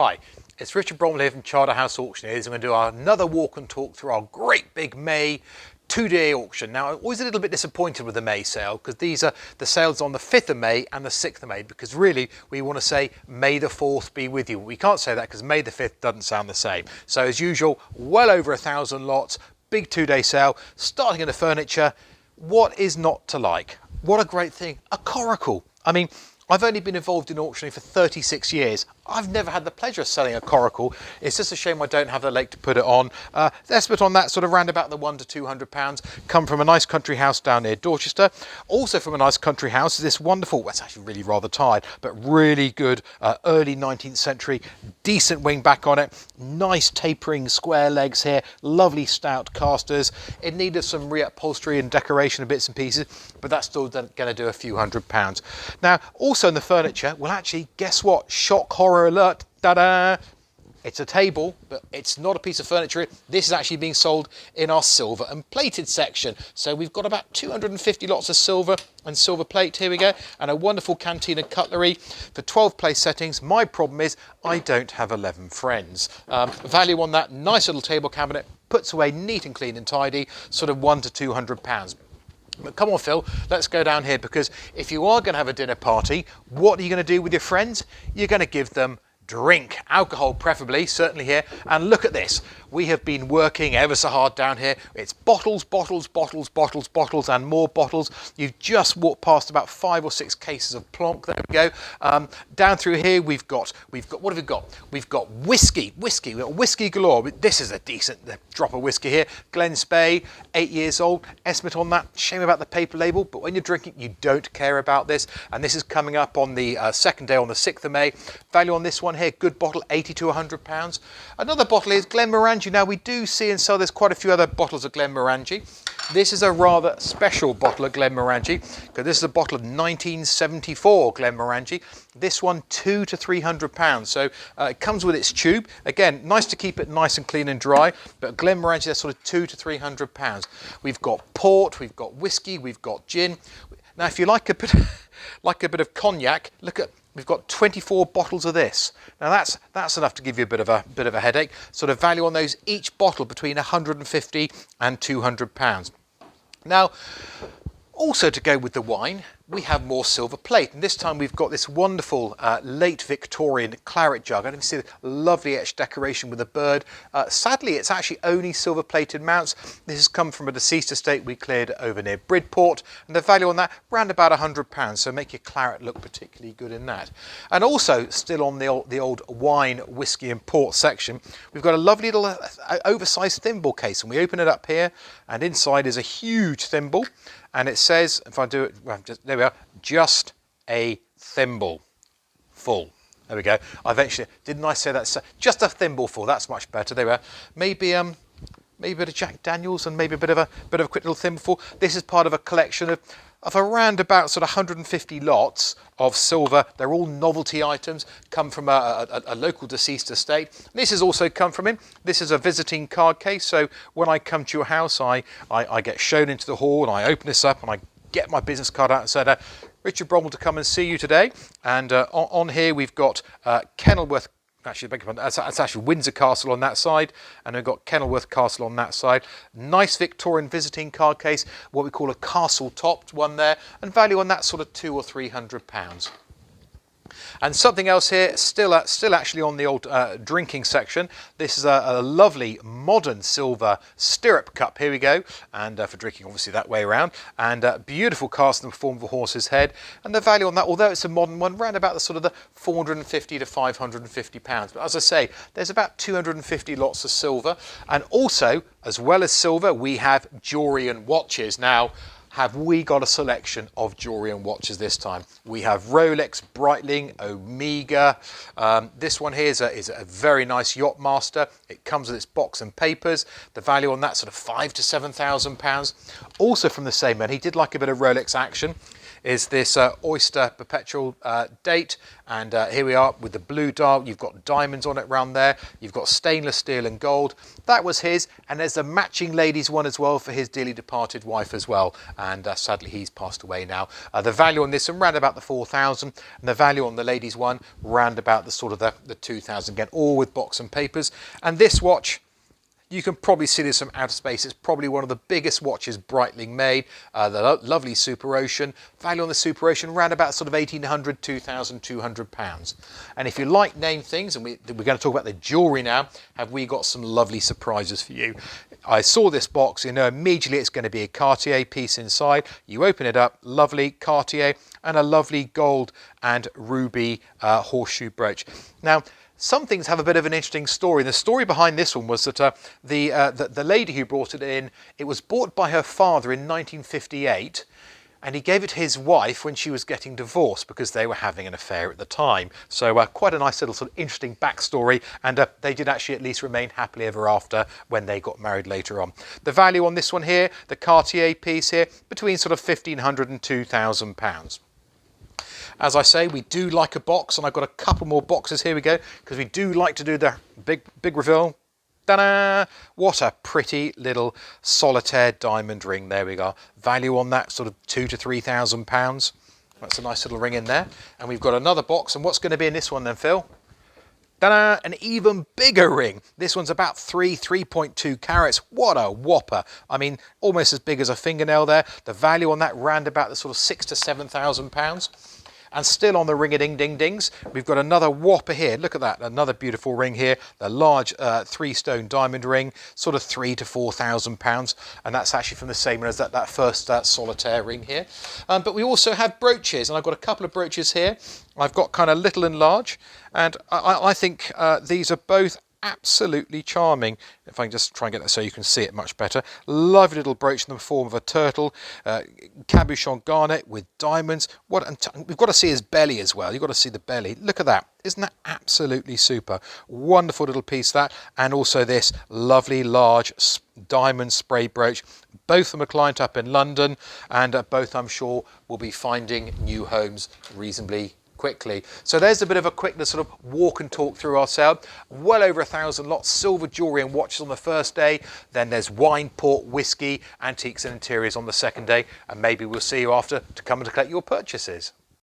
Hi, it's Richard Bromley here from Charterhouse Auctioneers. I'm going to do another walk and talk through our great big May two-day auction. Now, I'm always a little bit disappointed with the May sale because these are the sales on the 5th of May and the 6th of May, because really we want to say May the 4th be with you. We can't say that because May the 5th doesn't sound the same. So as usual, well over 1,000 lots, big two-day sale, starting in the furniture. What is not to like? What a great thing, a coracle. I mean, I've only been involved in auctioning for 36 years. I've never had the pleasure of selling a coracle. It's just a shame I don't have the lake to put it on. The estimate on that sort of round about the £100 to £200. Come from a nice country house down near Dorchester. Also from a nice country house is this wonderful, well, it's actually really rather tired, but really good early 19th century, decent wing back on it. Nice tapering square legs here, lovely stout casters. It needed some reupholstery and decoration of bits and pieces, but that's still going to do a few £100. Now, also in the furniture, well, actually, guess what? Shock, horror alert, ta-da! It's a table, but it's not a piece of furniture. This is actually being sold in our silver and plated section. So we've got about 250 lots of silver and silver plate, here we go, and a wonderful canteen and cutlery for 12 place settings. My problem is I don't have 11 friends. Value on that, nice little table cabinet, puts away neat and clean and tidy, sort of £100 to £200. But come on, Phil, let's go down here, because if you are going to have a dinner party, what are you going to do with your friends? You're going to give them drink, alcohol preferably, certainly here. And look at this. We have been working ever so hard down here. It's bottles, bottles, bottles, bottles, bottles, and more bottles. You've just walked past about 5 or 6 cases of plonk. There we go. Down through here, we've got, what have we got? We've got whiskey. We've got whiskey galore. This is a decent drop of whiskey here. Glen Spey, 8 years old. Estimate on that. Shame about the paper label, but when you're drinking, you don't care about this. And this is coming up on the second day, on the 6th of May. Value on this one here, good bottle, £80 to £100. Another bottle is Glenmorangie. Now, we do see and sell, there's quite a few other bottles of Glenmorangie. This is a rather special bottle of Glenmorangie, because this is a bottle of 1974 Glenmorangie. This one, £200 to £300. So it comes with its tube. Again, nice to keep it nice and clean and dry, but Glenmorangie, that's sort of £200 to £300. We've got port, we've got whiskey, we've got gin. Now, if you like a bit of cognac, look at, we've got 24 bottles of this. Now that's enough to give you a bit of a headache. Sort of value on those, each bottle between £150 and £200. Now, also to go with the wine, we have more silver plate, and this time we've got this wonderful late Victorian claret jug. I don't see the lovely etched decoration with a bird. Sadly, it's actually only silver plated mounts. This has come from a deceased estate we cleared over near Bridport, and the value on that round about £100. So make your claret look particularly good in that. And also, still on the old wine, whiskey, and port section, we've got a lovely little oversized thimble case, and we open it up here, and inside is a huge thimble. And it says, if I do it, well, there we are, just a thimble full. There we go. Didn't I say that? Just a thimble full. That's much better. There we are. Maybe a bit of Jack Daniels and maybe a bit of a quick little thimble full. This is part of a collection of around about sort of 150 lots of silver. They're all novelty items, come from a local deceased estate. This has also come from him. This is a visiting card case, so when I come to your house, I get shown into the hall, and I open this up, and I get my business card out and said, Richard Bromwell to come and see you today. And on here we've got Kenilworth. Actually, that's actually Windsor Castle on that side, and we've got Kenilworth Castle on that side. Nice Victorian visiting card case, what we call a castle-topped one there, and value on that sort of £200 or £300. And something else here, still actually on the old drinking section. This is a lovely modern silver stirrup cup. Here we go, and for drinking obviously that way around. And beautiful cast in the form of a horse's head. And the value on that, although it's a modern one, round about the sort of the £450 to £550. But as I say, there's about 250 lots of silver. And also, as well as silver, we have jewellery and watches. Now, have we got a selection of jewellery and watches this time? We have Rolex, Breitling, Omega. This one here is a very nice Yachtmaster. It comes with its box and papers. The value on that sort of £5,000 to £7,000. Also from the same man, he did like a bit of Rolex action. is this oyster perpetual date, and here we are with the blue dial. You've got diamonds on it round there, you've got stainless steel and gold. That was his, and there's a matching ladies one as well for his dearly departed wife as well, and sadly he's passed away now. The value on this one round about the 4,000, and the value on the ladies one round about the sort of the 2,000 again, all with box and papers. And this watch, you can probably see this from outer space. It's probably one of the biggest watches Breitling made. The lovely Super Ocean. Value on the Super Ocean around about sort of 1,800, 2,200 pounds. And if you like name things, and we're going to talk about the jewellery now, have we got some lovely surprises for you. I saw this box, you know immediately it's going to be a Cartier piece inside. You open it up, lovely Cartier, and a lovely gold and ruby horseshoe brooch. Now, some things have a bit of an interesting story. The story behind this one was that the lady who brought it in, it was bought by her father in 1958, and he gave it to his wife when she was getting divorced because they were having an affair at the time. So quite a nice little sort of interesting backstory, and they did actually at least remain happily ever after when they got married later on. The value on this one here, the Cartier piece here, between sort of 1,500 and 2,000 pounds. As I say, we do like a box, and I've got a couple more boxes. Here we go, because we do like to do the big reveal. Ta-da! What a pretty little solitaire diamond ring. There we go. Value on that sort of 2,000 to 3,000 pounds. That's a nice little ring in there. And we've got another box. And what's going to be in this one then, Phil? Ta-da! An even bigger ring. This one's about 3.2 carats. What a whopper. I mean, almost as big as a fingernail there. The value on that round about the sort of 6,000 to 7,000 pounds. And still on the ring-a-ding-ding-dings, we've got another whopper here. Look at that, another beautiful ring here. The large 3-stone diamond ring, sort of 3,000 to 4,000 pounds. And that's actually from the same one as that first solitaire ring here. But we also have brooches, and I've got a couple of brooches here. I've got kind of little and large, and I think these are both absolutely charming. If I can just try and get that so you can see it much better. Lovely little brooch in the form of a turtle, cabochon garnet with diamonds. We've got to see his belly as well. You've got to see the belly. Look at that. Isn't that absolutely super? Wonderful little piece that, and also this lovely large diamond spray brooch. Both of them are client up in London, and both I'm sure will be finding new homes reasonably quickly. So there's a bit of a quick sort of walk and talk through our sale. Well over 1,000 lots, silver jewellery and watches on the first day. Then there's wine, port, whiskey, antiques and interiors on the second day. And maybe we'll see you after to come and collect your purchases.